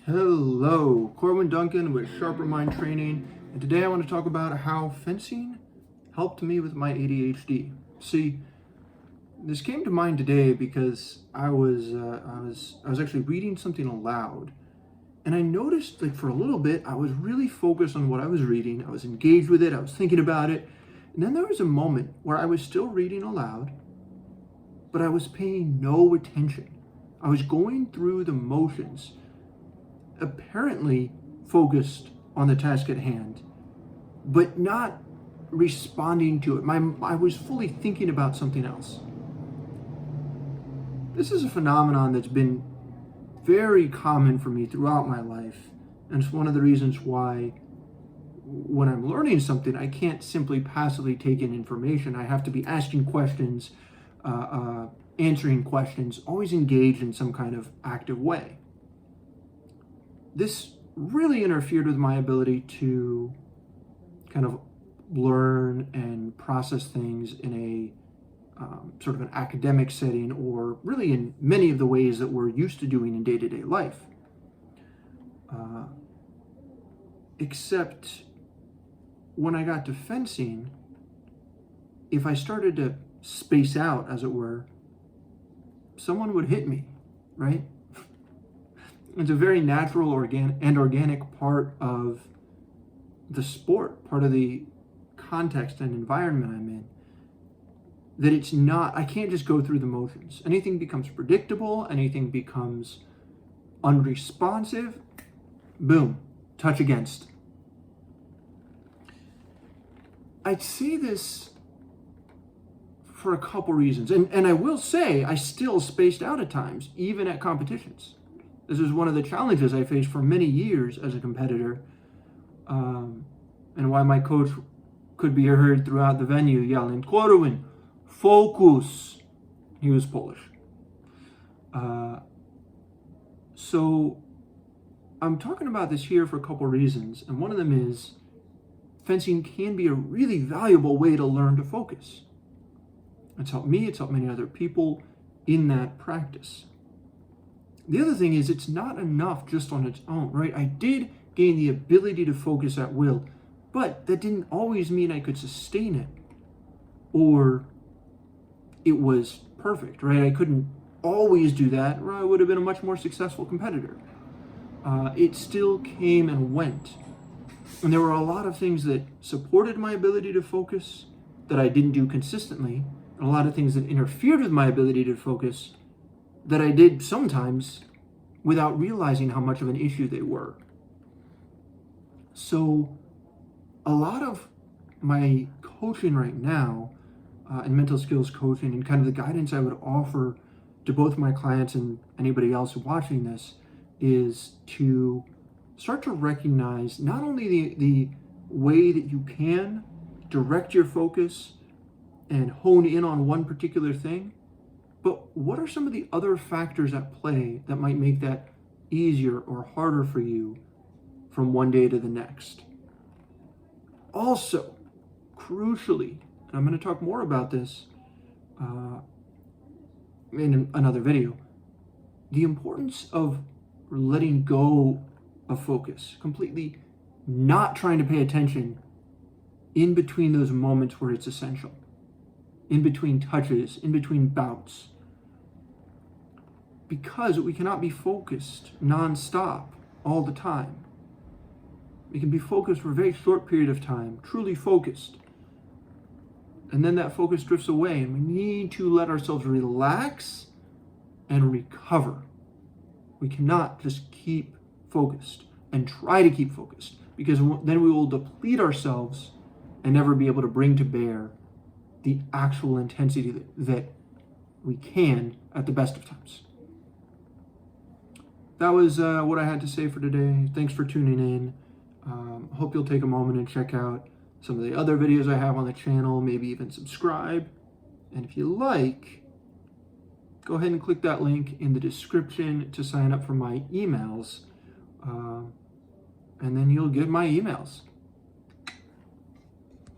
Hello, Corwin Duncan with Sharper Mind Training, and today I want to talk about how fencing helped me with my ADHD. See, this came to mind today because I was actually reading something aloud, and I noticed for a little bit I was really focused on what I was reading. I was engaged with it. I was thinking about it, and then there was a moment where I was still reading aloud, but I was paying no attention. I was going through the motions, apparently focused on the task at hand, but not responding to it. I was fully thinking about something else. This is a phenomenon that's been very common for me throughout my life, and it's one of the reasons why when I'm learning something, I can't simply passively take in information. I have to be asking questions, answering questions, always engaged in some kind of active way. This really interfered with my ability to kind of learn and process things in a sort of an academic setting, or really in many of the ways that we're used to doing in day-to-day life. Except when I got to fencing, if I started to space out, as it were, someone would hit me, right? It's a very natural organic part of the sport, part of the context and environment I'm in, that it's not, I can't just go through the motions. Anything becomes predictable, anything becomes unresponsive, boom, touch against. I'd say this for a couple reasons, and I will say I still spaced out at times, even at competitions. This is one of the challenges I faced for many years as a competitor, and why my coach could be heard throughout the venue yelling, "Corwin, focus." He was Polish. So I'm talking about this here for a couple reasons, and one of them is fencing can be a really valuable way to learn to focus. It's helped me, it's helped many other people in that practice. The other thing is, it's not enough just on its own, right? I did gain the ability to focus at will, but that didn't always mean I could sustain it, or it was perfect, right? I couldn't always do that, or I would have been a much more successful competitor. It still came and went. And there were a lot of things that supported my ability to focus that I didn't do consistently, and a lot of things that interfered with my ability to focus that I did sometimes without realizing how much of an issue they were. So a lot of my coaching right now, and mental skills coaching, and kind of the guidance I would offer to both my clients and anybody else watching this, is to start to recognize not only the way that you can direct your focus and hone in on one particular thing, but what are some of the other factors at play that might make that easier or harder for you from one day to the next? Also, crucially, and I'm going to talk more about this in another video, the importance of letting go of focus, completely not trying to pay attention in between those moments where it's essential, in between touches, in between bouts. Because we cannot be focused nonstop all the time. We can be focused for a very short period of time, truly focused. And then that focus drifts away, and we need to let ourselves relax and recover. We cannot just keep focused and try to keep focused, because then we will deplete ourselves and never be able to bring to bear the actual intensity that we can at the best of times. That was what I had to say for today. Thanks for tuning in. Hope you'll take a moment and check out some of the other videos I have on the channel, maybe even subscribe. And if you like, go ahead and click that link in the description to sign up for my emails. And then you'll get my emails.